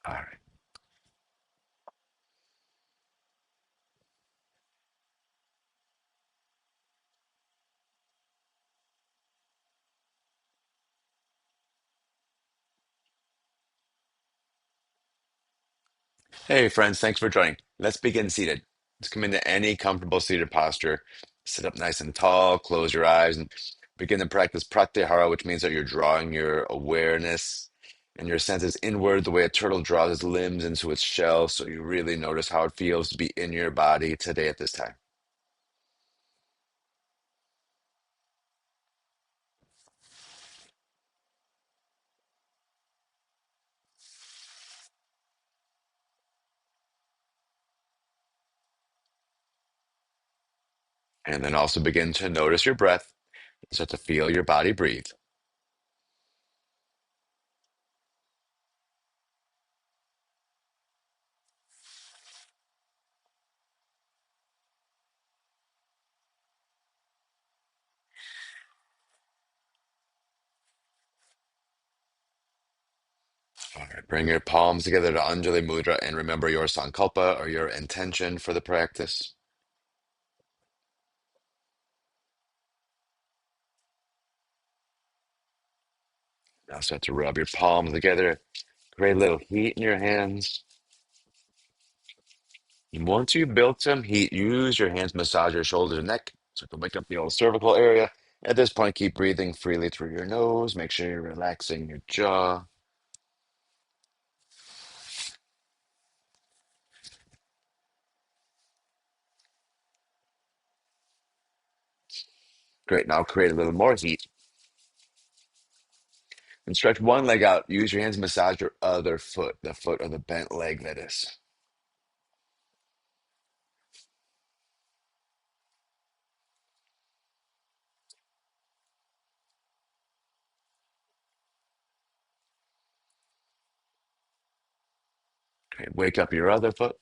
All right. Hey, friends, thanks for joining. Let's begin seated. Let's come into any comfortable seated posture. Sit up nice and tall, close your eyes, and begin to practice pratyahara, which means that you're drawing your awareness and your senses inward the way a turtle draws its limbs into its shell. So you really notice how it feels to be in your body today at this time. And then also begin to notice your breath. Start to feel your body breathe. All right, bring your palms together to Anjali Mudra and remember your sankalpa or your intention for the practice. Now start to rub your palms together, create a little heat in your hands. And once you build some heat, use your hands to massage your shoulders and neck. So to wake up the old cervical area. At this point, keep breathing freely through your nose. Make sure you're relaxing your jaw. Great. Now create a little more heat and stretch one leg out. Use your hands to massage your other foot, the foot or the bent leg that is. Okay, wake up your other foot.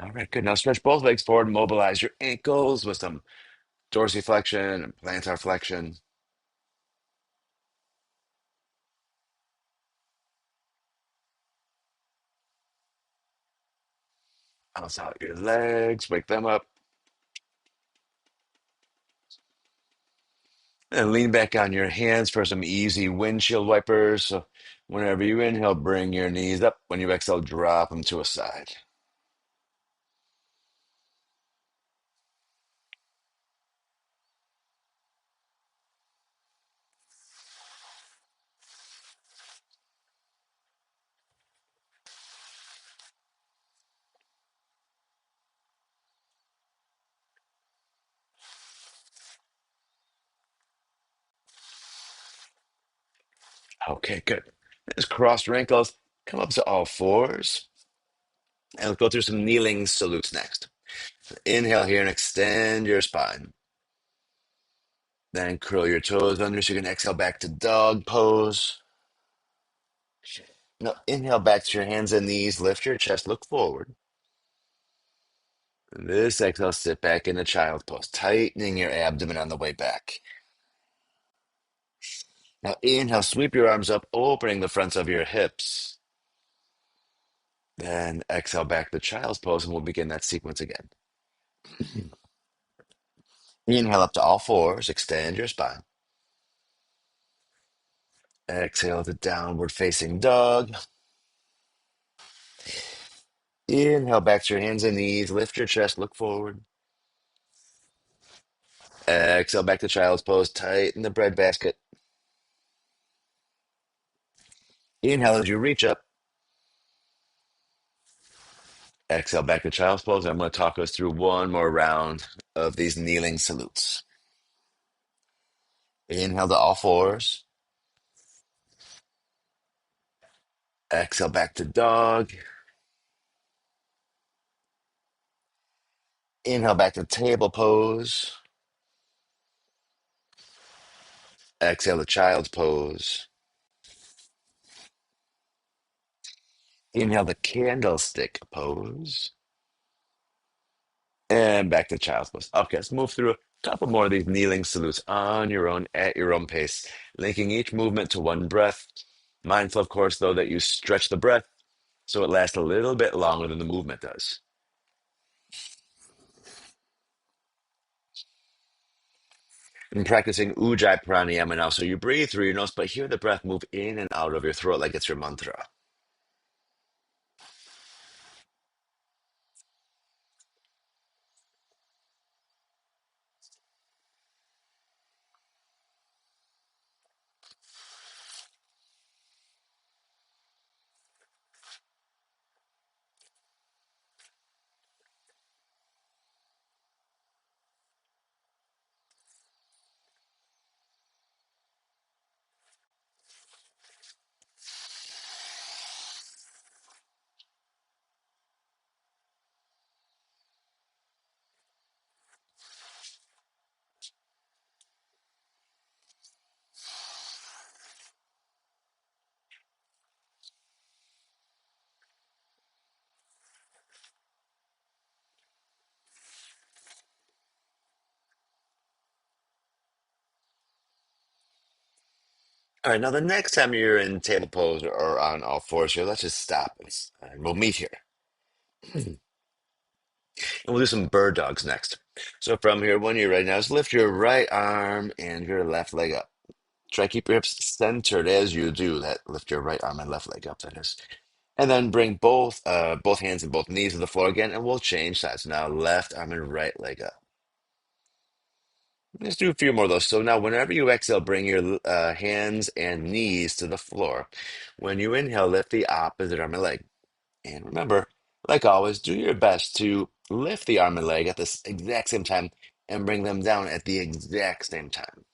All right, good. Now stretch both legs forward and mobilize your ankles with some dorsiflexion and plantar flexion. Bounce out your legs, wake them up, and lean back on your hands for some easy windshield wipers. So whenever you inhale, bring your knees up. When you exhale, drop them to a side. Okay, good. Just cross your ankles, come up to all fours, and let's go through some kneeling salutes next. Inhale here and extend your spine. Then curl your toes under so you can exhale back to dog pose. Now inhale back to your hands and knees, lift your chest, look forward. This exhale, sit back into child pose, tightening your abdomen on the way back. Now inhale, sweep your arms up, opening the fronts of your hips. Then exhale back to child's pose, and we'll begin that sequence again. Inhale up to all fours, extend your spine. Exhale to downward facing dog. Inhale back to your hands and knees, lift your chest, look forward. Exhale back to child's pose, tighten the bread basket. Inhale as you reach up. Exhale back to child's pose. I'm going to talk us through one more round of these kneeling salutes. Inhale to all fours. Exhale back to dog. Inhale back to table pose. Exhale to child's pose. Inhale the candlestick pose. And back to child's pose. Okay, let's move through a couple more of these kneeling salutes on your own, at your own pace, linking each movement to one breath. Mindful, of course, though, that you stretch the breath so it lasts a little bit longer than the movement does. And practicing ujjayi pranayama now. So you breathe through your nose, but hear the breath move in and out of your throat like it's your mantra. All right, now the next time you're in table pose or on all fours here, let's just stop and we'll meet here. And we'll do some bird dogs next. So from here, when you're ready now, just lift your right arm and your left leg up. Try to keep your hips centered as you do that. Lift your right arm and left leg up, that is. And then bring both hands and both knees to the floor again, and we'll change sides. Now left arm and right leg up. Let's do a few more of those. So now whenever you exhale, bring your hands and knees to the floor. When you inhale, lift the opposite arm and leg. And remember, like always, do your best to lift the arm and leg at the exact same time and bring them down at the exact same time.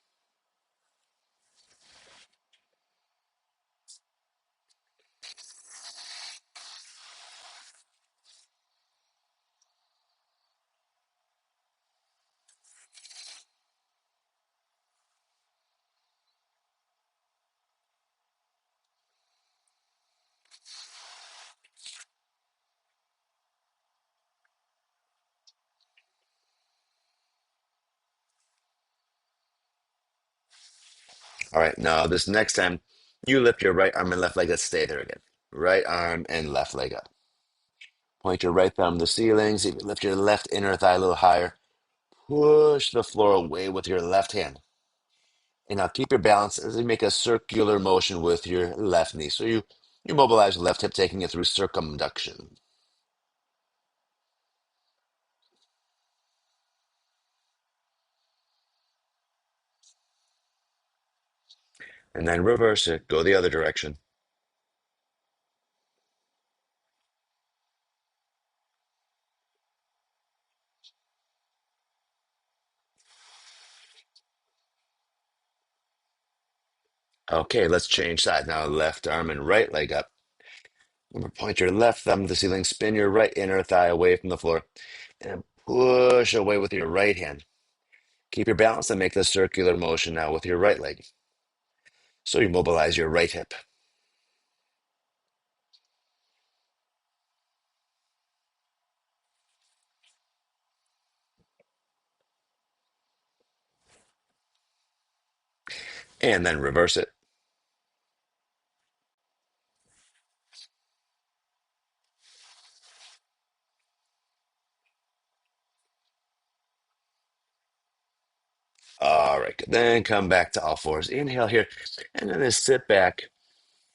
All right, now this next time, you lift your right arm and left leg. Let's stay there again. Right arm and left leg up. Point your right thumb to the ceiling. See if you lift your left inner thigh a little higher. Push the floor away with your left hand. And now keep your balance as you make a circular motion with your left knee. So you mobilize the left hip, taking it through circumduction. And then reverse it. Go the other direction. Okay, let's change sides. Now left arm and right leg up. Remember, point your left thumb to the ceiling. Spin your right inner thigh away from the floor. And push away with your right hand. Keep your balance and make the circular motion now with your right leg. So you mobilize your right hip. And then reverse it. All right, good. Then come back to all fours. Inhale here. And then just sit back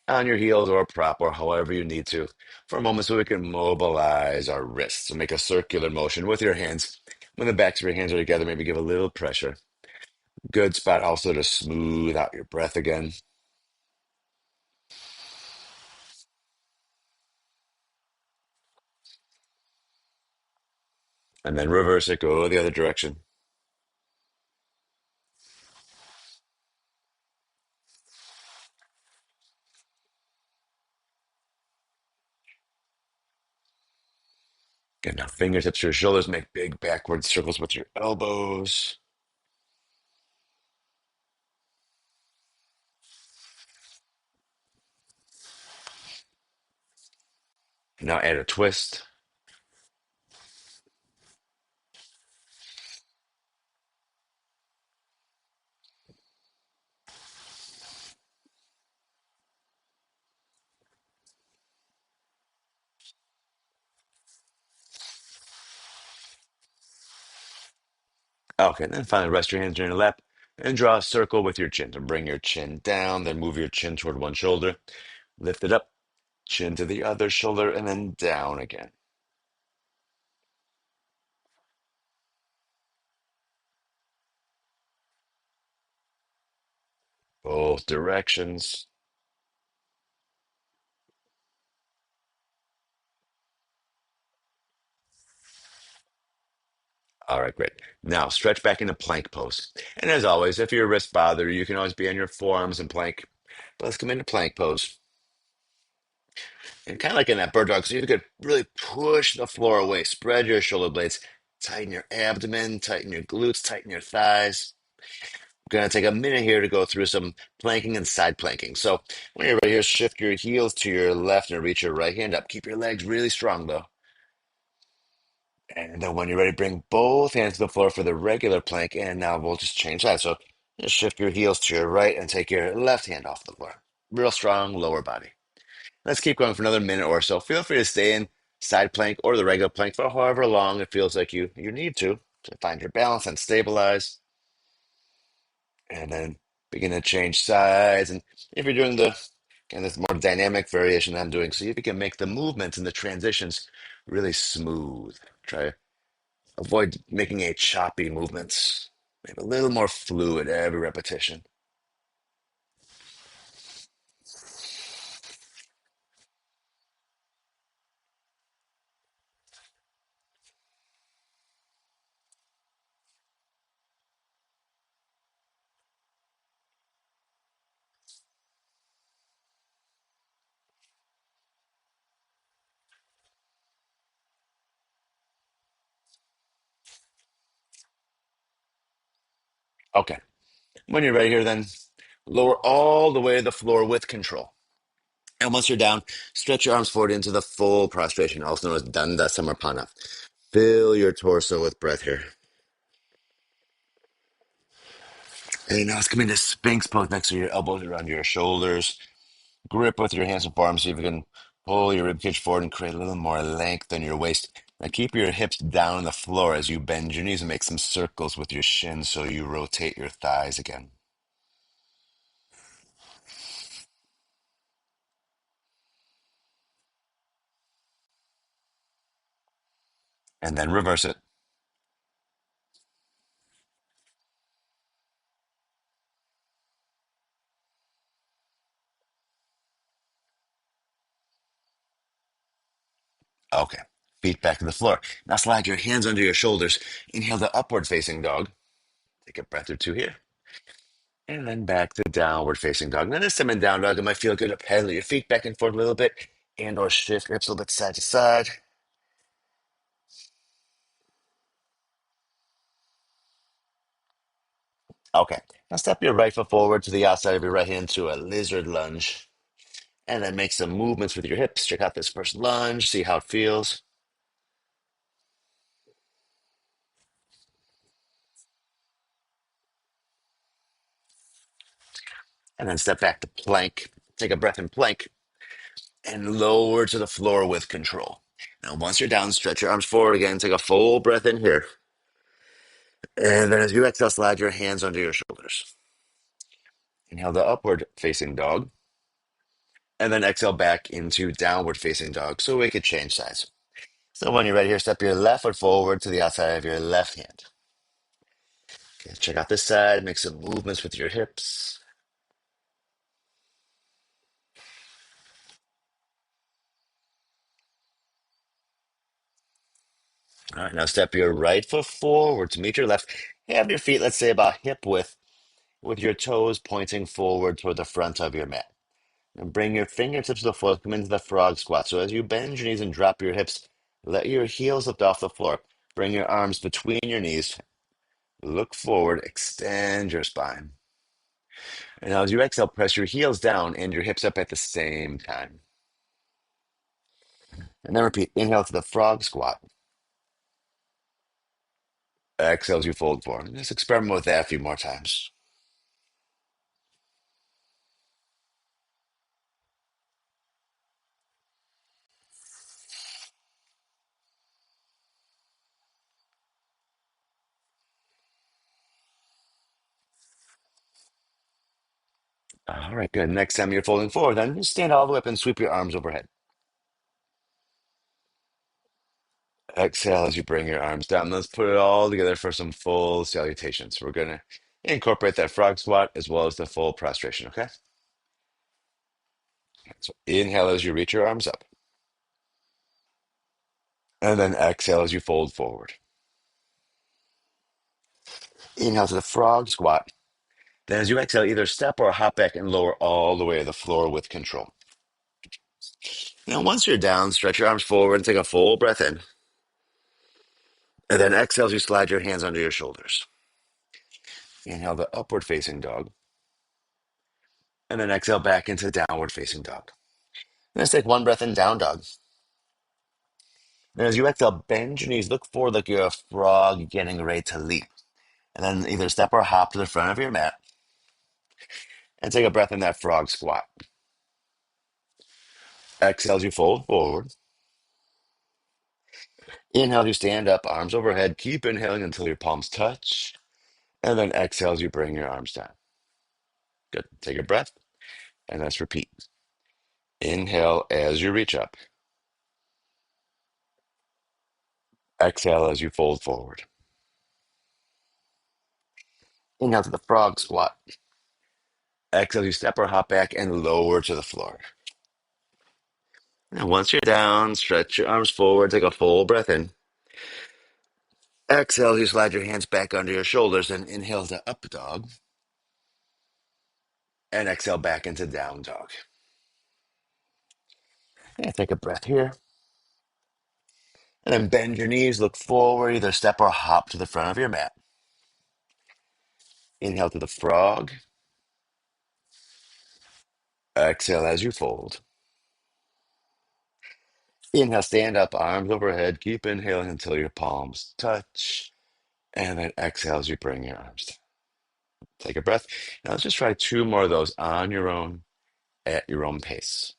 on your heels or a prop or however you need to for a moment so we can mobilize our wrists and make a circular motion with your hands. When the backs of your hands are together, maybe give a little pressure. Good spot also to smooth out your breath again. And then reverse it, go the other direction. Good. Now fingertips to your shoulders, make big backward circles with your elbows. Now add a twist. Okay, then finally rest your hands on your lap and draw a circle with your chin. To bring your chin down, then move your chin toward one shoulder. Lift it up, chin to the other shoulder, and then down again. Both directions. All right, great. Now stretch back into plank pose. And as always, if your wrists bother you, you can always be on your forearms in plank. But let's come into plank pose. And kind of like in that bird dog, so you could really push the floor away, spread your shoulder blades, tighten your abdomen, tighten your glutes, tighten your thighs. We're going to take a minute here to go through some planking and side planking. So when you're ready here, shift your heels to your left and reach your right hand up. Keep your legs really strong though. And then when you're ready, bring both hands to the floor for the regular plank. And now we'll just change that. So just shift your heels to your right and take your left hand off the floor. Real strong lower body. Let's keep going for another minute or so. Feel free to stay in side plank or the regular plank for however long it feels like you need to find your balance and stabilize. And then begin to change sides. And if you're doing the again, this more dynamic variation I'm doing, see if you can make the movements and the transitions really smooth. Try avoid making a choppy movements. Make it a little more fluid every repetition. Okay. When you're ready here, then lower all the way to the floor with control. And once you're down, stretch your arms forward into the full prostration, also known as Danda Samarpana. Fill your torso with breath here. And now let's come into Sphinx pose next to your elbows around your shoulders. Grip with your hands and forearms. See if you can pull your ribcage forward and create a little more length in your waist. Now keep your hips down on the floor as you bend your knees and make some circles with your shins so you rotate your thighs again. And then reverse it. Okay. Feet back to the floor. Now slide your hands under your shoulders. Inhale the upward facing dog. Take a breath or two here. And then back to downward facing dog. Now this time in down dog, it might feel good to pedal your feet back and forth a little bit and or shift your hips a little bit side to side. Okay. Now step your right foot forward to the outside of your right hand to a lizard lunge. And then make some movements with your hips. Check out this first lunge, see how it feels. And then step back to plank. Take a breath in plank and lower to the floor with control. Now, once you're down, stretch your arms forward again. Take a full breath in here. And then as you exhale, slide your hands under your shoulders. Inhale the upward facing dog. And then exhale back into downward facing dog. So we could change sides. So when you're ready here, step your left foot forward to the outside of your left hand. Okay, check out this side. Make some movements with your hips. All right, now step your right foot forward to meet your left. Have your feet, let's say, about hip width, with your toes pointing forward toward the front of your mat. And bring your fingertips to the floor, come into the frog squat. So as you bend your knees and drop your hips, let your heels lift off the floor. Bring your arms between your knees. Look forward, extend your spine. And now as you exhale, press your heels down and your hips up at the same time. And then repeat. Inhale to the frog squat. Exhale as you fold forward. Just experiment with that a few more times. All right, good. Next time you're folding forward, then just stand all the way up and sweep your arms overhead. Exhale as you bring your arms down. Let's put it all together for some full salutations. We're going to incorporate that frog squat as well as the full prostration, okay? So inhale as you reach your arms up. And then exhale as you fold forward. Inhale to the frog squat. Then as you exhale, either step or hop back and lower all the way to the floor with control. Now, once you're down, stretch your arms forward and take a full breath in. And then exhale as you slide your hands under your shoulders. Inhale the upward facing dog. And then exhale back into downward facing dog. Let's take one breath in, down dog. And as you exhale, bend your knees, look forward like you're a frog getting ready to leap. And then either step or hop to the front of your mat and take a breath in that frog squat. Exhale as you fold forward. Inhale as you stand up, arms overhead. Keep inhaling until your palms touch. And then exhale as you bring your arms down. Good. Take a breath and let's repeat. Inhale as you reach up. Exhale as you fold forward. Inhale to the frog squat. Exhale as you step or hop back and lower to the floor. And once you're down, stretch your arms forward, take a full breath in. Exhale as you slide your hands back under your shoulders and inhale to up dog. And exhale back into down dog. Yeah, take a breath here. And then bend your knees, look forward, either step or hop to the front of your mat. Inhale to the frog. Exhale as you fold. Inhale, stand up, arms overhead. Keep inhaling until your palms touch. And then exhale as you bring your arms down. Take a breath. Now let's just try two more of those on your own at your own pace.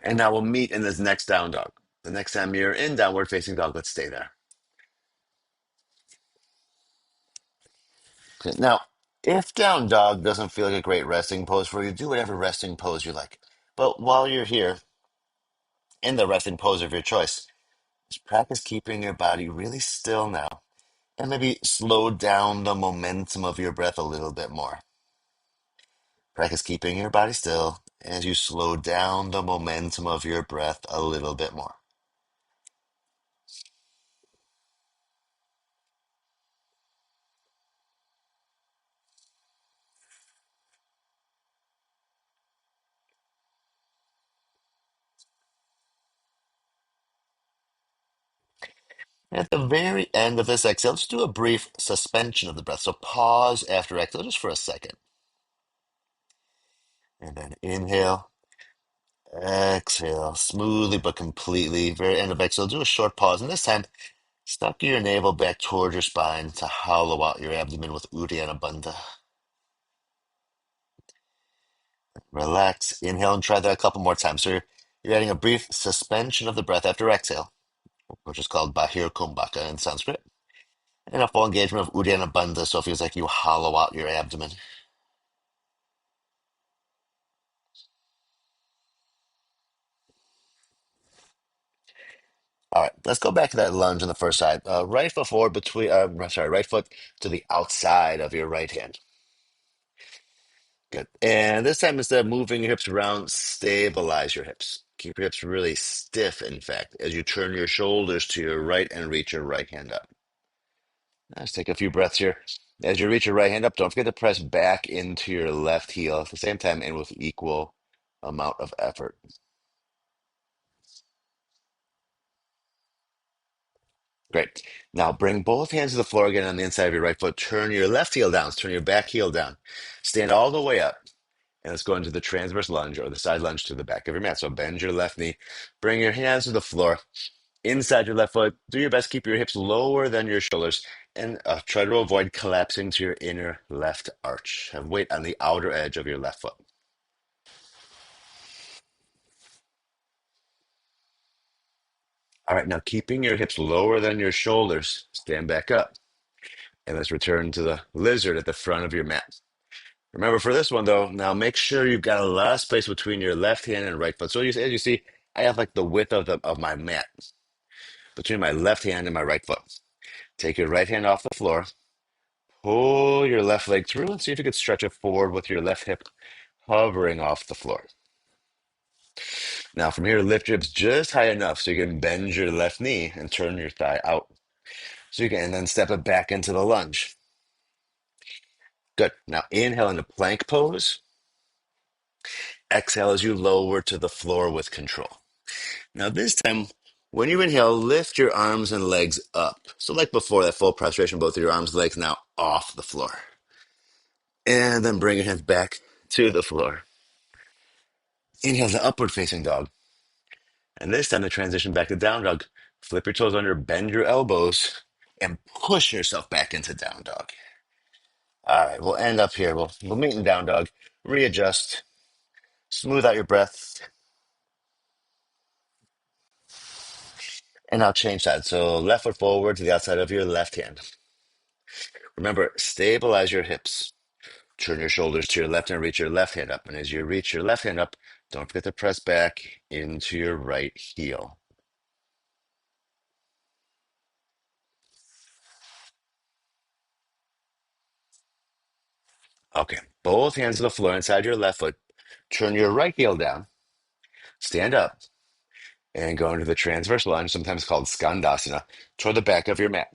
And now we'll meet in this next down dog. The next time you're in downward facing dog, let's stay there. Okay. Now, if down dog doesn't feel like a great resting pose for you, do whatever resting pose you like. But while you're here in the resting pose of your choice, just practice keeping your body really still now and maybe slow down the momentum of your breath a little bit more. Practice keeping your body still as you slow down the momentum of your breath a little bit more. At the very end of this exhale, just do a brief suspension of the breath. So pause after exhale just for a second. And then inhale. Exhale smoothly but completely. Very end of exhale. Do a short pause. And this time, suck your navel back toward your spine to hollow out your abdomen with Uddiyana Bandha. Relax. Inhale and try that a couple more times. So you're adding a brief suspension of the breath after exhale, which is called Bahir Kumbhaka in Sanskrit. And a full engagement of Uddiyana Bandha, so it feels like you hollow out your abdomen. All right, let's go back to that lunge on the first side. Right foot forward between, sorry, right foot to the outside of your right hand. Good. And this time, instead of moving your hips around, stabilize your hips. Keep your hips really stiff, in fact, as you turn your shoulders to your right and reach your right hand up. Let's take a few breaths here. As you reach your right hand up, don't forget to press back into your left heel at the same time and with equal amount of effort. Great. Now bring both hands to the floor again on the inside of your right foot. Turn your left heel down. Turn your back heel down. Stand all the way up. And let's go into the transverse lunge or the side lunge to the back of your mat. So bend your left knee. Bring your hands to the floor. Inside your left foot. Do your best. Keep your hips lower than your shoulders. And try to avoid collapsing to your inner left arch. Have weight on the outer edge of your left foot. All right. Now keeping your hips lower than your shoulders. Stand back up. And let's return to the lizard at the front of your mat. Remember for this one though, now make sure you've got a lot of space between your left hand and right foot. So as you see, I have like the width of my mat between my left hand and my right foot. Take your right hand off the floor, pull your left leg through, and see if you can stretch it forward with your left hip hovering off the floor. Now from here, lift your hips just high enough so you can bend your left knee and turn your thigh out. So you can and then step it back into the lunge. Good. Now inhale into plank pose. Exhale as you lower to the floor with control. Now, this time, when you inhale, lift your arms and legs up. So, like before, that full prostration, both of your arms and legs now off the floor. And then bring your hands back to the floor. Inhale the upward facing dog. And this time, the transition back to down dog. Flip your toes under, bend your elbows, and push yourself back into down dog. All right, we'll end up here. We'll meet in down dog. Readjust, smooth out your breath, and now change sides. So, left foot forward to the outside of your left hand. Remember, stabilize your hips. Turn your shoulders to your left and reach your left hand up. And as you reach your left hand up, don't forget to press back into your right heel. Okay, both hands to the floor inside your left foot. Turn your right heel down, stand up, and go into the transverse lunge, sometimes called skandasana, toward the back of your mat.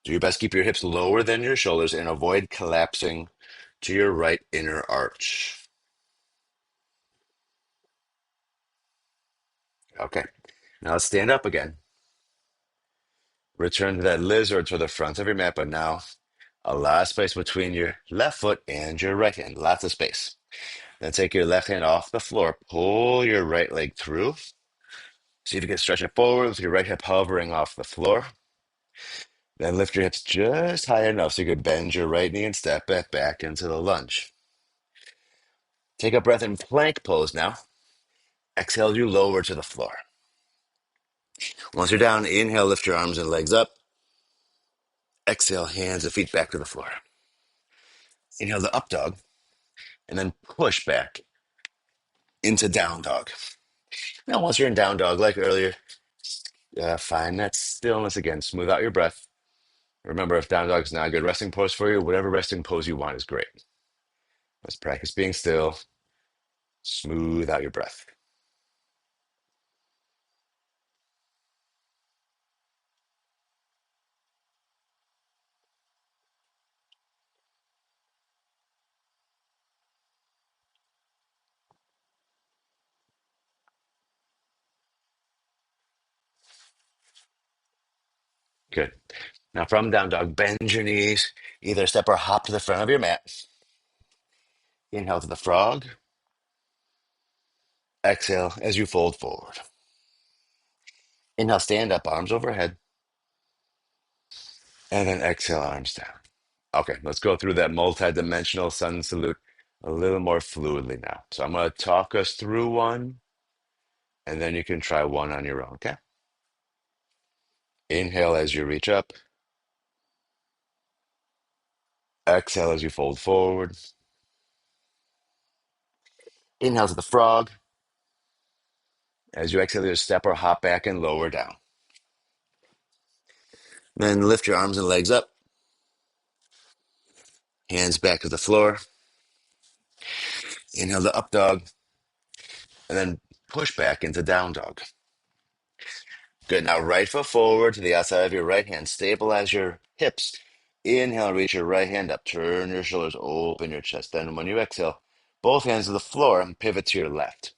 Do your best, keep your hips lower than your shoulders and avoid collapsing to your right inner arch. Okay, now let's stand up again. Return to that lizard to the front of your mat, but now a lot of space between your left foot and your right hand. Lots of space. Then take your left hand off the floor. Pull your right leg through. See if you can stretch it forward with your right hip hovering off the floor. Then lift your hips just high enough so you can bend your right knee and step it back into the lunge. Take a breath in plank pose now. Exhale, you lower to the floor. Once you're down, inhale, lift your arms and legs up. Exhale, hands and feet back to the floor. Inhale the up dog, and then push back into down dog. Now, once you're in down dog, like earlier, find that stillness again. Smooth out your breath. Remember, if down dog is not a good resting pose for you, whatever resting pose you want is great. Let's practice being still. Smooth out your breath. Good. Now, from down dog, bend your knees. Either step or hop to the front of your mat. Inhale to the frog. Exhale as you fold forward. Inhale, stand up, arms overhead, and then exhale, arms down. Okay, let's go through that multi-dimensional sun salute a little more fluidly now. So I'm going to talk us through one, and then you can try one on your own, okay? Inhale as you reach up. Exhale as you fold forward. Inhale to the frog. As you exhale, just step or hop back and lower down. Then lift your arms and legs up. Hands back to the floor. Inhale to up dog. And then push back into down dog. Good. Now right foot forward to the outside of your right hand. Stabilize your hips. Inhale, reach your right hand up. Turn your shoulders, open your chest. Then when you exhale, both hands to the floor and pivot to your left.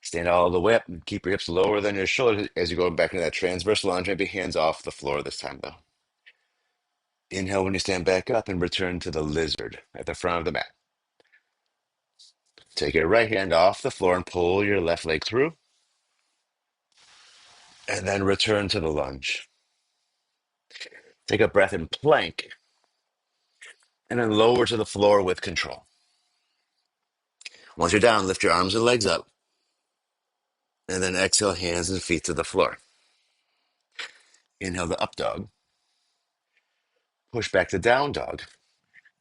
Stand all the way up and keep your hips lower than your shoulders as you go back into that transverse lunge. Maybe hands off the floor this time, though. Inhale when you stand back up and return to the lizard at the front of the mat. Take your right hand off the floor and pull your left leg through, and then return to the lunge. Take a breath in plank, and then lower to the floor with control. Once you're down, lift your arms and legs up, and then exhale, hands and feet to the floor. Inhale the up dog, push back to down dog,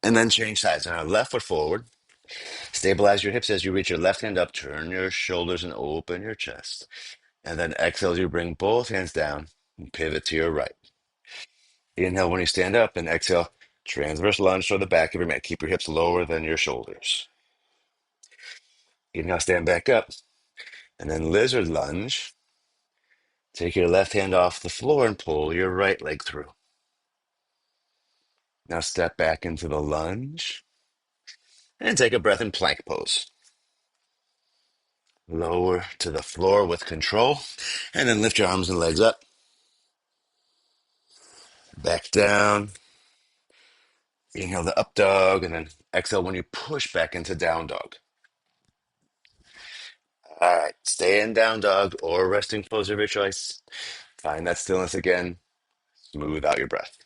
and then change sides. Now, left foot forward. Stabilize your hips as you reach your left hand up, turn your shoulders and open your chest. And then exhale as you bring both hands down and pivot to your right. Inhale when you stand up, and exhale, transverse lunge toward the back of your mat. Keep your hips lower than your shoulders. Inhale, stand back up, and then lizard lunge. Take your left hand off the floor and pull your right leg through. Now step back into the lunge and take a breath in plank pose. Lower to the floor with control, and then lift your arms and legs up. Back down. Inhale the up dog, and then exhale when you push back into down dog. All right, stay in down dog or resting pose of your choice. Find that stillness again. Smooth out your breath.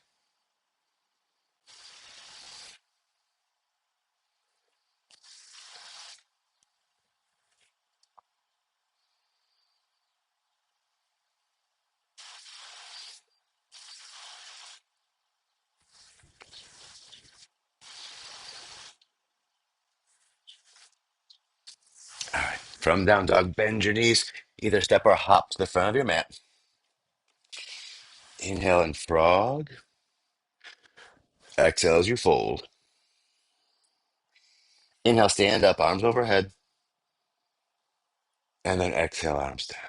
All right, from down dog, bend your knees. Either step or hop to the front of your mat. Inhale and frog. Exhale as you fold. Inhale, stand up, arms overhead. And then exhale, arms down.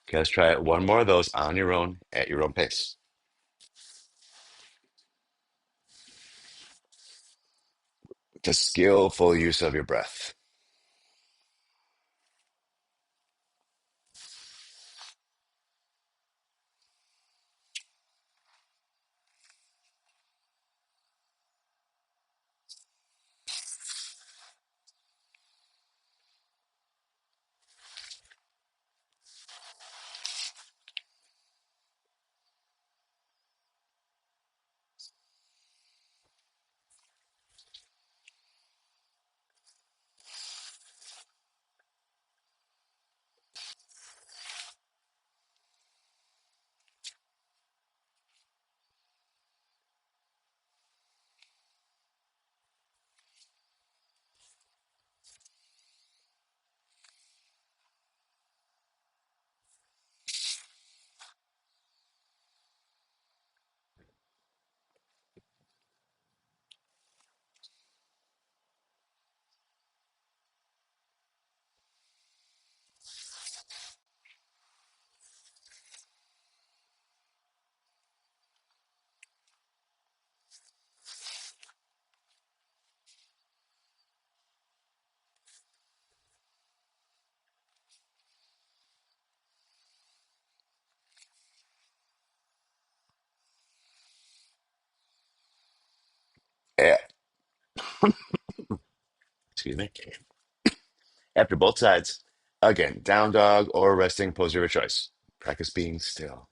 Okay, let's try it. One more of those on your own, at your own pace. The skillful use of your breath. Yeah, excuse me. After both sides, again, down dog or resting pose of your choice. Practice being still.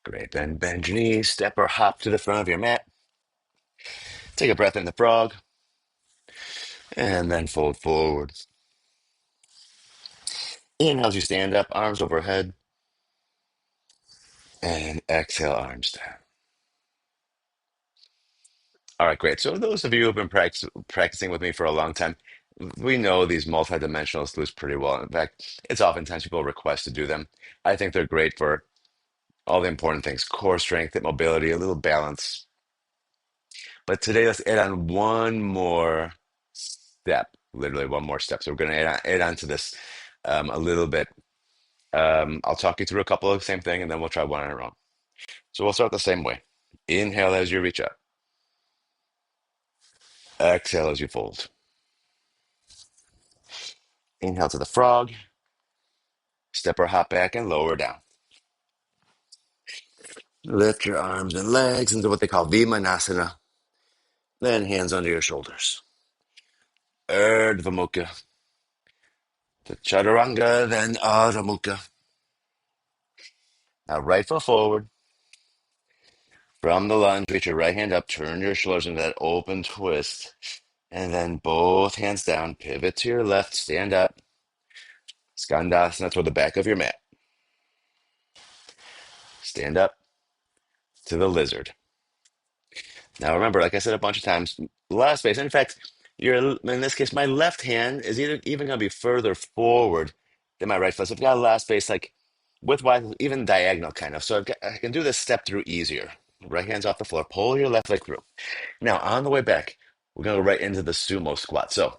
Great. Then bend your knees, step or hop to the front of your mat. Take a breath in the frog, and then fold forward. Inhale as you stand up, arms overhead, and exhale, arms down. All right, great. So those of you who have been practicing with me for a long time, we know these multidimensional sleuths pretty well. In fact, it's oftentimes people request to do them. I think they're great for all the important things: core strength, hip mobility, a little balance. But today, let's add on one more step, literally one more step. So we're going to add on to this a little bit. I'll talk you through a couple of the same thing, and then we'll try one on our own. So we'll start the same way. Inhale as you reach up. Exhale as you fold. Inhale to the frog. Step or hop back and lower down. Lift your arms and legs into what they call Vimanasana. Then hands under your shoulders. Urdhva Mukha to Chaturanga, then Adho Mukha. Now right foot forward. From the lunge, reach your right hand up, turn your shoulders into that open twist, and then both hands down, pivot to your left, stand up. Skandasana toward the back of your mat. Stand up to the lizard. Now remember, like I said a bunch of times, a lot of space. In fact, in this case, my left hand is even going to be further forward than my right foot. So I've got a lot of space, like widthwise, even diagonal kind of. So I can do this step through easier. Right hand's off the floor. Pull your left leg through. Now on the way back, we're going to go right into the sumo squat. So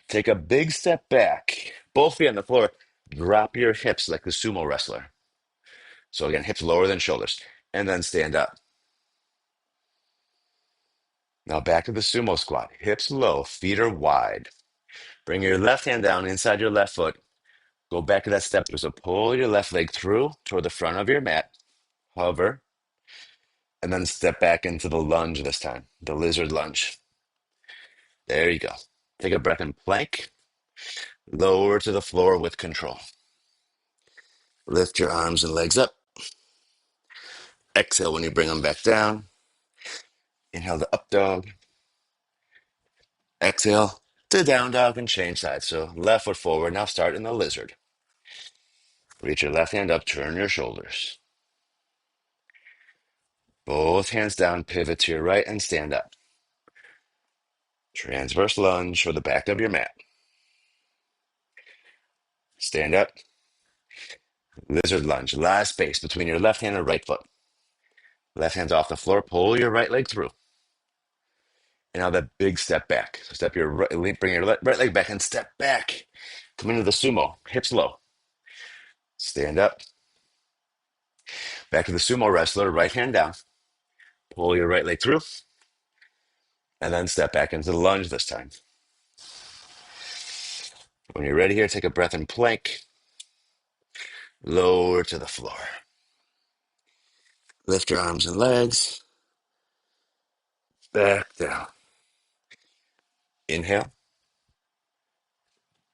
take a big step back, both feet on the floor. Drop your hips like the sumo wrestler. So again, hips lower than shoulders, and then stand up. Now back to the sumo squat. Hips low, feet are wide. Bring your left hand down inside your left foot. Go back to that step through. So pull your left leg through toward the front of your mat. Hover, and then step back into the lunge this time, the lizard lunge. There you go. Take a breath in plank. Lower to the floor with control. Lift your arms and legs up. Exhale when you bring them back down. Inhale to up dog. Exhale to down dog and change sides. So left foot forward. Now start in the lizard. Reach your left hand up, turn your shoulders. Both hands down, pivot to your right and stand up. Transverse lunge for the back of your mat. Stand up. Lizard lunge. Last space between your left hand and right foot. Left hand's off the floor. Pull your right leg through. And now that big step back. So step your right, bring your right leg back and step back. Come into the sumo. Hips low. Stand up. Back to the sumo wrestler. Right hand down. Pull your right leg through. And then step back into the lunge this time. When you're ready here, take a breath in plank. Lower to the floor. Lift your arms and legs. Back down. Inhale.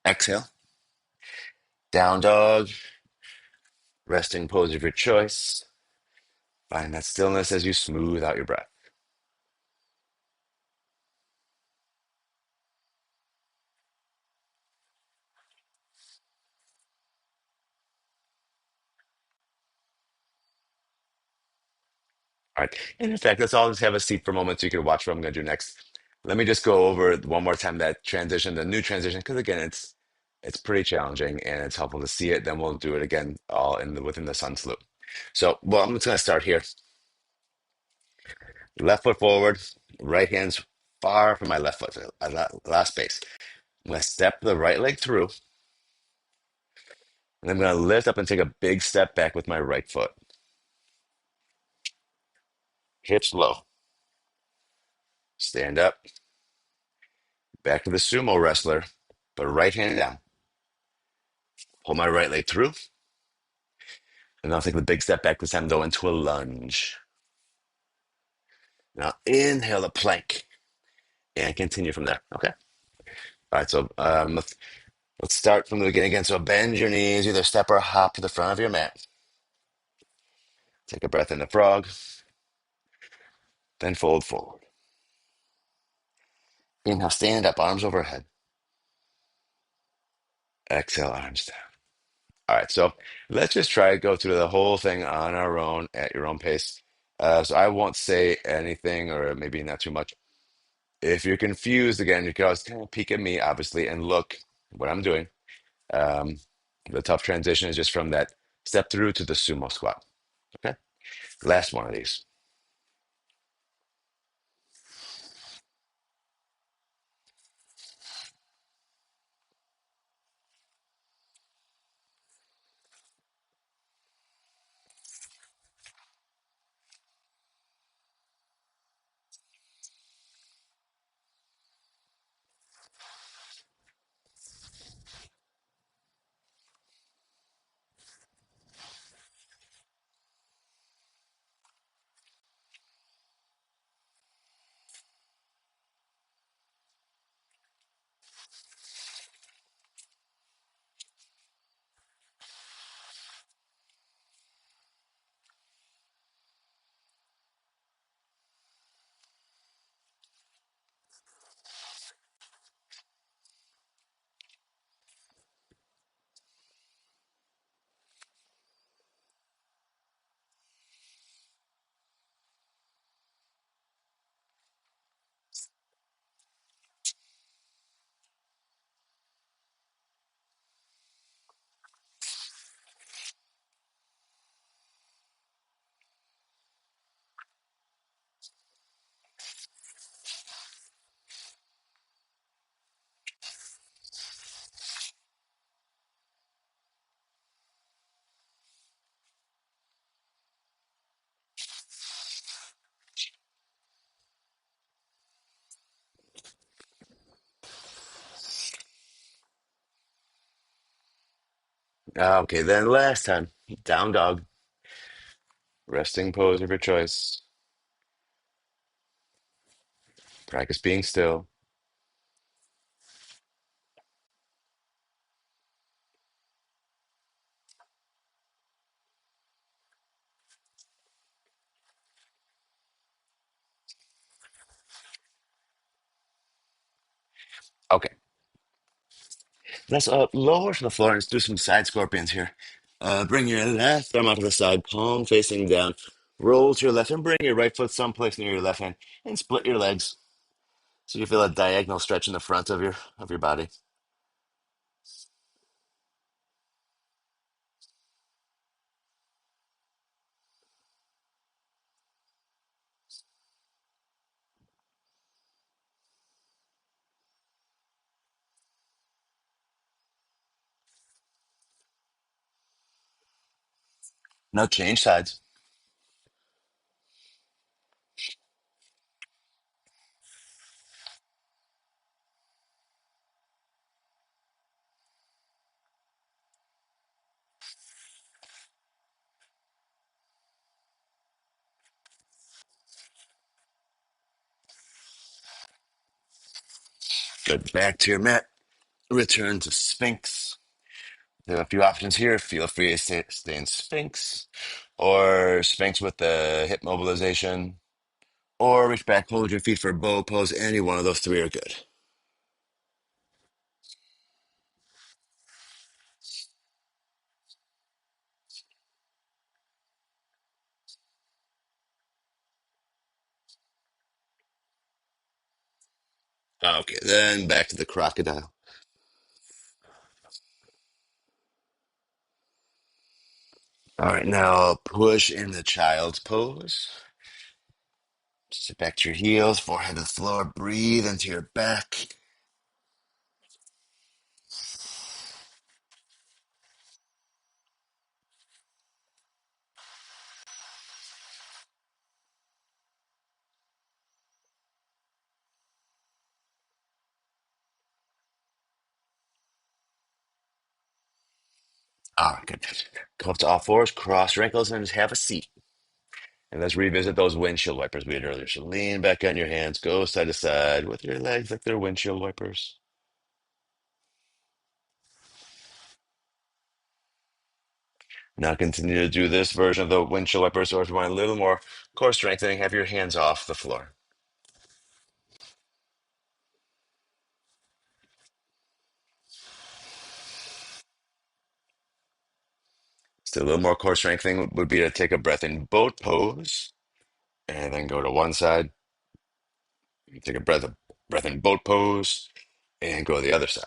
Exhale. Down dog. Resting pose of your choice. Find that stillness as you smooth out your breath. All right. And in fact, let's all just have a seat for a moment so you can watch what I'm going to do next. Let me just go over one more time that transition, the new transition, because again, it's pretty challenging and it's helpful to see it. Then we'll do it again all within the sun slope. So, well, I'm just going to start here. Left foot forward, right hand's far from my left foot, so last space. I'm going to step the right leg through. And I'm going to lift up and take a big step back with my right foot. Hips low. Stand up. Back to the sumo wrestler, but right hand down. Pull my right leg through. And I'll take the big step back this time, go into a lunge. Now inhale a plank and continue from there. Okay. All right. So let's start from the beginning again. So bend your knees, either step or hop to the front of your mat. Take a breath in the frog, then fold forward. Inhale, stand up, arms overhead. Exhale, arms down. All right. So let's just try to go through the whole thing on our own at your own pace. So I won't say anything, or maybe not too much. If you're confused again, you can always kind of peek at me, obviously, and look what I'm doing. Um, the tough transition is just from that step through to the sumo squat. Okay. Last one of these. Okay, then last time, down dog, resting pose of your choice. Practice being still. Okay, let's lower to the floor and let's do some side scorpions here. Bring your left arm out to the side, palm facing down. Roll to your left and bring your right foot someplace near your left hand and split your legs so you feel a diagonal stretch in the front of your body. Now change sides. Good. Back to your mat. Return to Sphinx. There are a few options here. Feel free to stay in Sphinx or Sphinx with the hip mobilization or reach back, hold your feet for bow pose. Any one of those three are good. Okay, then back to the crocodile. All right, now push in the child's pose. Sit back to your heels, forehead to the floor. Breathe into your back. Ah, good. Go up to all fours, cross your ankles, and just have a seat. And let's revisit those windshield wipers we had earlier. So lean back on your hands, go side to side with your legs like they're windshield wipers. Now continue to do this version of the windshield wipers, or if you want a little more core strengthening, have your hands off the floor. Still a little more core strengthening would be to take a breath in boat pose and then go to one side. Take a breath in boat pose and go to the other side.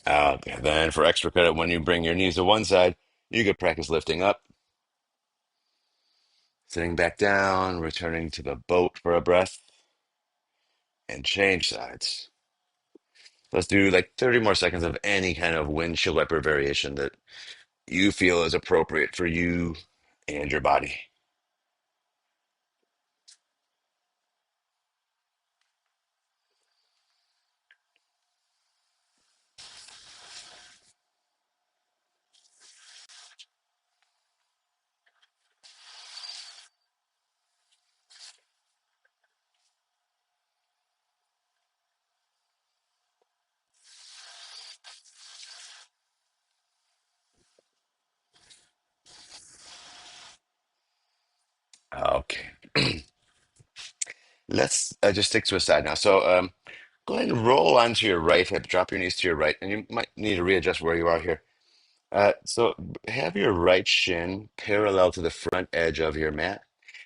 Okay. Then for extra credit, when you bring your knees to one side, you could practice lifting up, sitting back down, returning to the boat for a breath, and change sides. Let's do like 30 more seconds of any kind of windshield wiper variation that you feel is appropriate for you and your body. Okay. Let's just stick to a side now. So go ahead and roll onto your right hip, drop your knees to your right, and you might need to readjust where you are here. Have your right shin parallel to the front edge of your mat.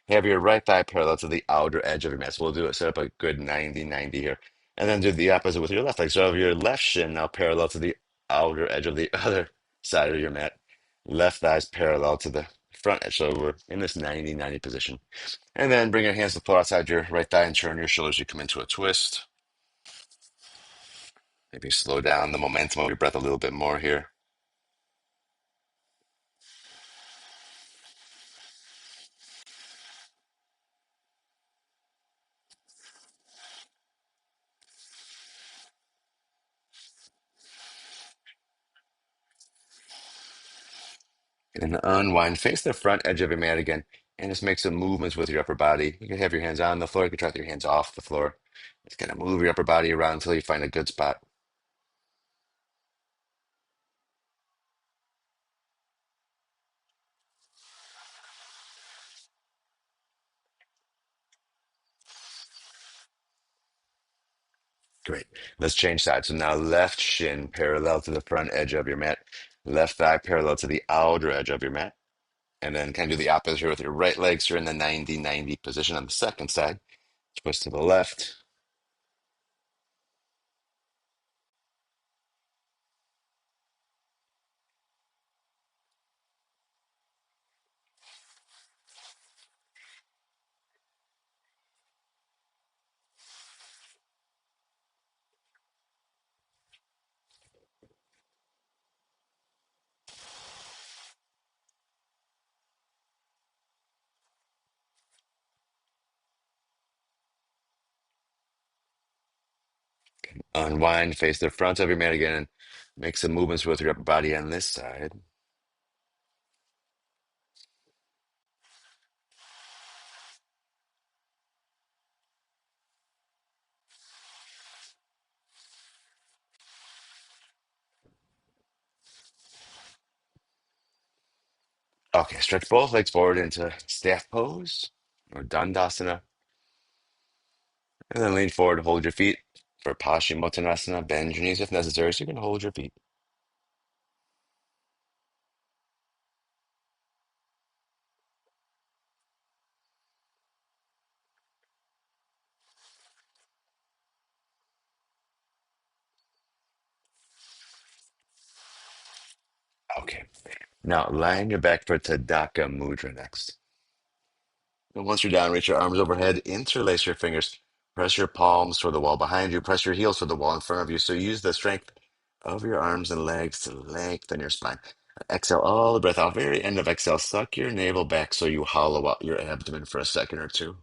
Have your right thigh parallel to the outer edge of your mat. So we'll do it, set up a good 90-90 here. And then do the opposite with your left leg. So have your left shin now parallel to the outer edge of the other side of your mat. Left thighs parallel to the front edge. So we're in this 90-90 position. And then bring your hands to the floor outside your right thigh and turn your shoulders. You come into a twist. Maybe slow down the momentum of your breath a little bit more here. And then unwind, face the front edge of your mat again, and just make some movements with your upper body. You can have your hands on the floor, you can try with your hands off the floor. Just kind of move your upper body around until you find a good spot. Great. Let's change sides. So now left shin parallel to the front edge of your mat, left thigh parallel to the outer edge of your mat. And then kind of do the opposite here with your right leg. So you're in the 90-90 position on the second side. Twist to the left. Unwind, face the front of your mat again, and make some movements with your upper body on this side. Okay, stretch both legs forward into staff pose or dandasana. And then lean forward, hold your feet for Paschimottanasana. Bend your knees if necessary, so you can hold your feet. Okay. Now lie on your back for tadaka mudra next. And once you're down, reach your arms overhead, interlace your fingers, press your palms toward the wall behind you, press your heels toward the wall in front of you. So use the strength of your arms and legs to lengthen your spine. Exhale all the breath out. Very end of exhale, suck your navel back so you hollow out your abdomen for a second or two.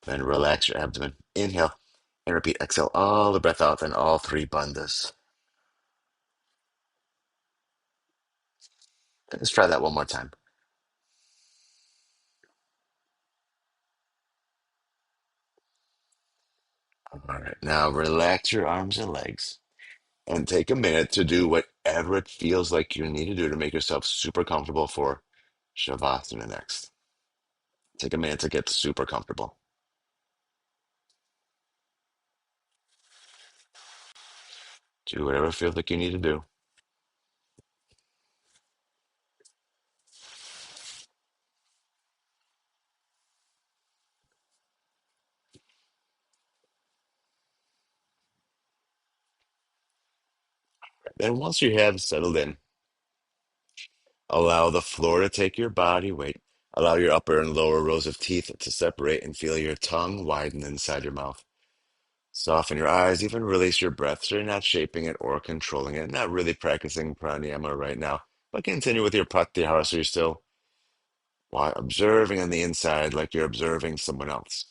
Then relax your abdomen. Inhale and repeat. Exhale all the breath out. Then all three bandhas. Let's try that one more time. All right. Now relax your arms and legs and take a minute to do whatever it feels like you need to do to make yourself super comfortable for Shavasana next. Take a minute to get super comfortable. Do whatever feels like you need to do. Then once you have settled in, allow the floor to take your body weight. Allow your upper and lower rows of teeth to separate and feel your tongue widen inside your mouth. Soften your eyes, even release your breath so you're not shaping it or controlling it. Not really practicing pranayama right now, but continue with your pratyahara so you're still observing on the inside like you're observing someone else.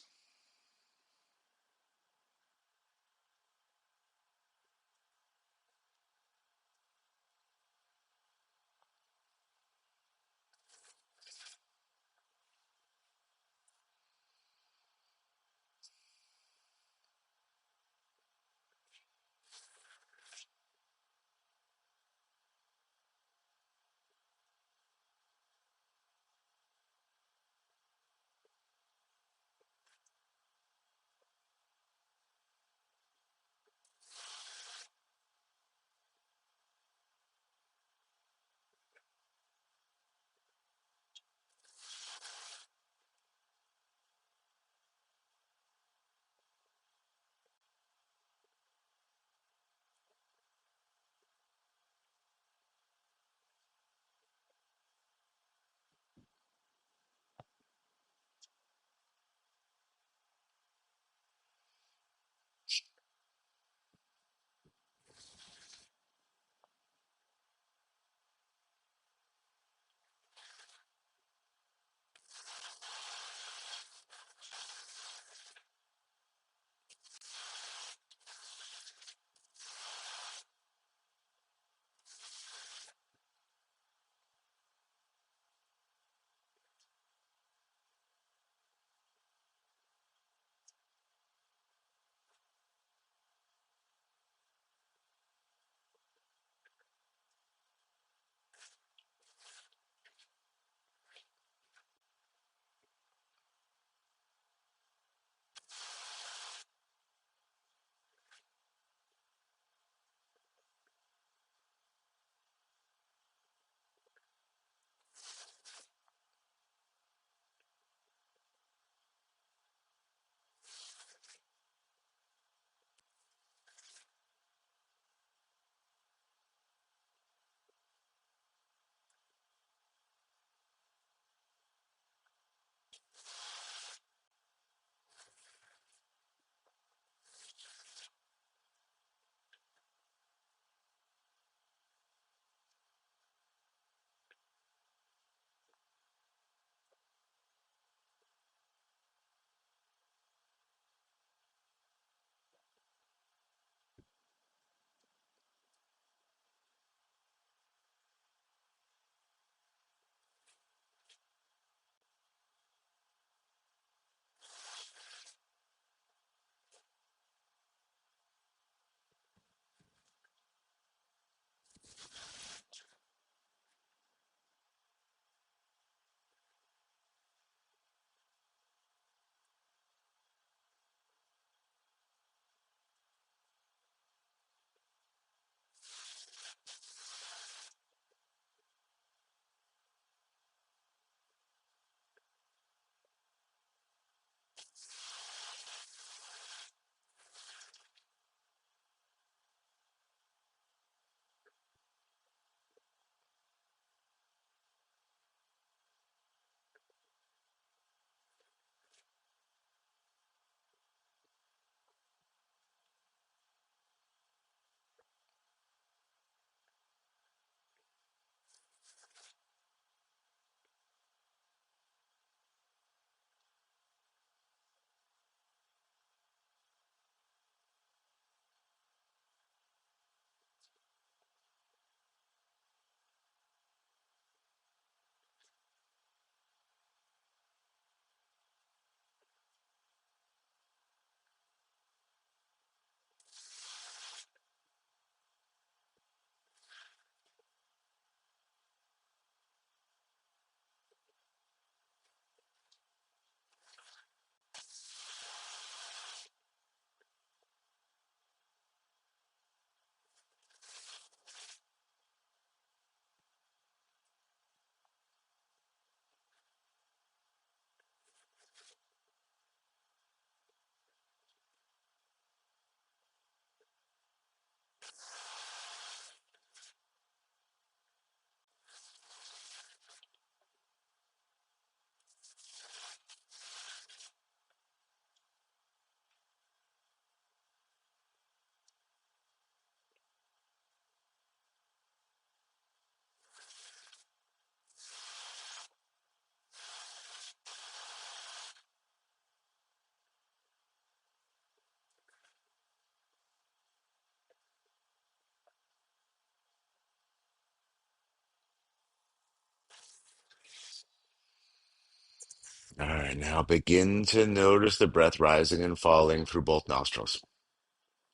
All right, now begin to notice the breath rising and falling through both nostrils.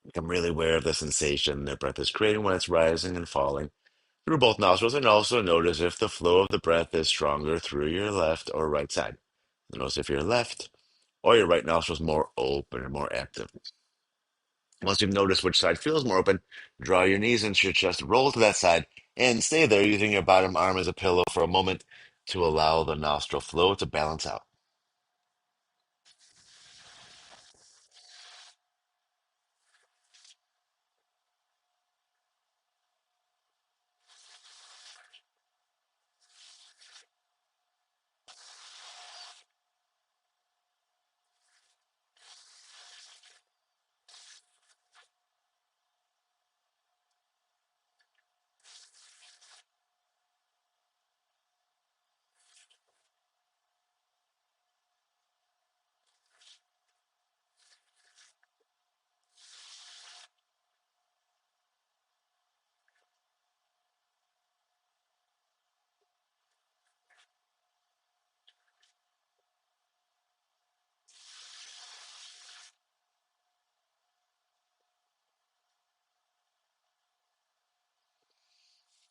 Become really aware of the sensation the breath is creating when it's rising and falling through both nostrils, and also notice if the flow of the breath is stronger through your left or right side. Notice if your left or your right nostril is more open or more active. Once you've noticed which side feels more open, draw your knees into your chest, roll to that side, and stay there using your bottom arm as a pillow for a moment to allow the nostril flow to balance out.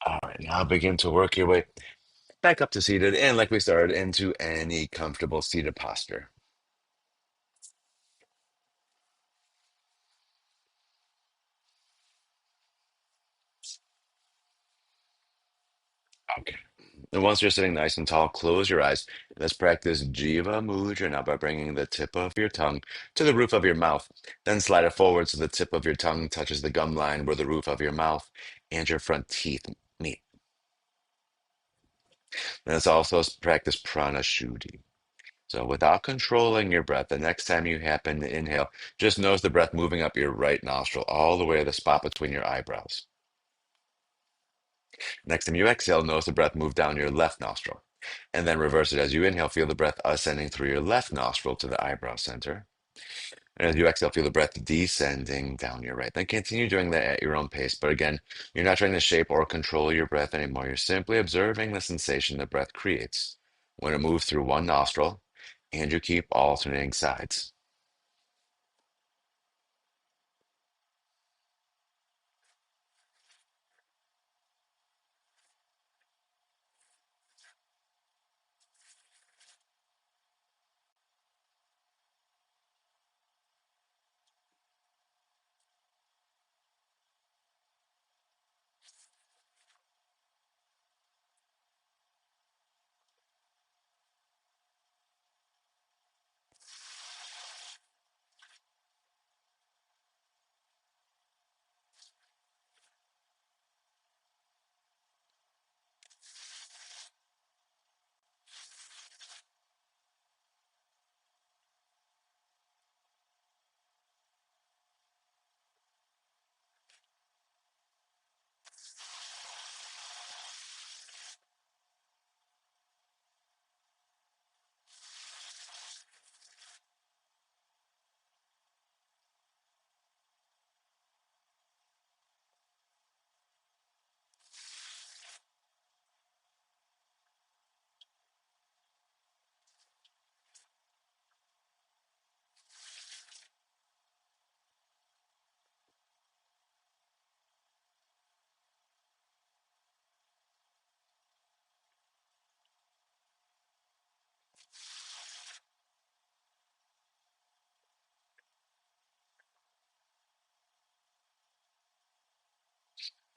All right, now begin to work your way back up to seated, and like we started, into any comfortable seated posture. Okay. And once you're sitting nice and tall, close your eyes. Let's practice jiva mudra now by bringing the tip of your tongue to the roof of your mouth. Then slide it forward so the tip of your tongue touches the gum line where the roof of your mouth and your front teeth meet. Let's also practice prana shuddhi. So without controlling your breath, the next time you happen to inhale, just notice the breath moving up your right nostril all the way to the spot between your eyebrows. Next time you exhale, notice the breath move down your left nostril. And then reverse it as you inhale, feel the breath ascending through your left nostril to the eyebrow center. And as you exhale, feel the breath descending down your right. Then continue doing that at your own pace. But again, you're not trying to shape or control your breath anymore. You're simply observing the sensation the breath creates when it moves through one nostril, and you keep alternating sides.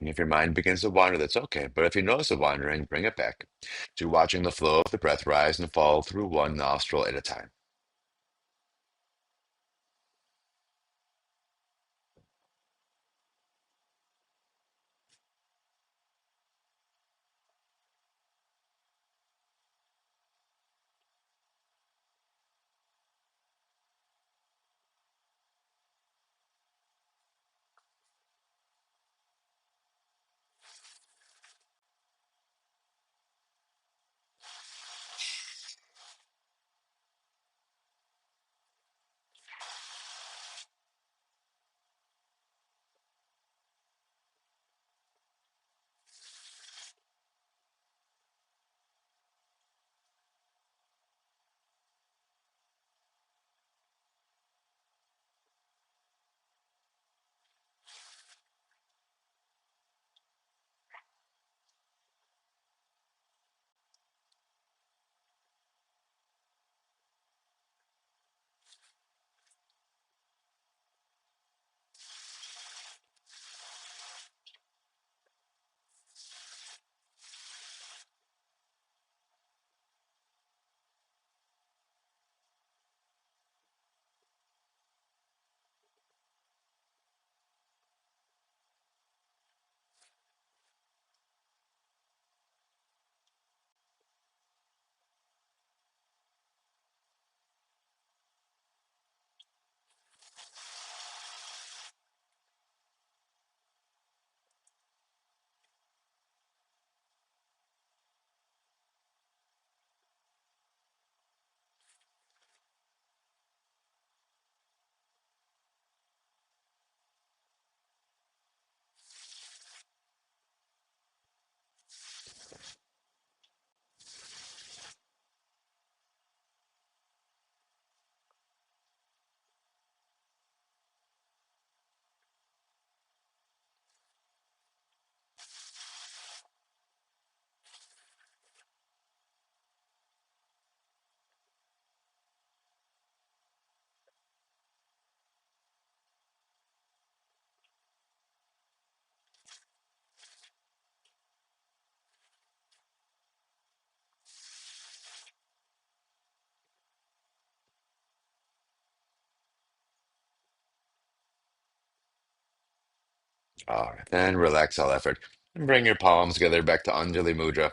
And if your mind begins to wander, that's okay. But if you notice it wandering, bring it back to watching the flow of the breath rise and fall through one nostril at a time. All right, then relax all effort and bring your palms together back to Anjali Mudra.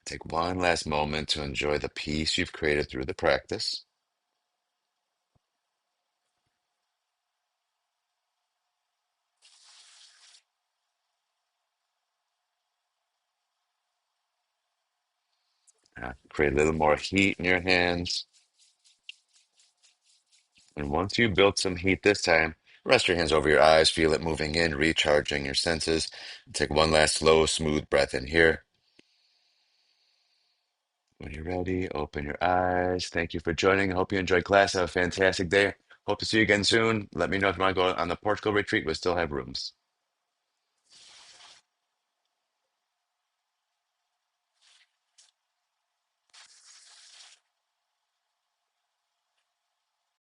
Take one last moment to enjoy the peace you've created through the practice. Create a little more heat in your hands. And once you build some heat this time, rest your hands over your eyes, feel it moving in, recharging your senses. Take one last slow, smooth breath in here. When you're ready, open your eyes. Thank you for joining. I hope you enjoyed class. Have a fantastic day. Hope to see you again soon. Let me know if you want to go on the Portugal retreat. We still have rooms.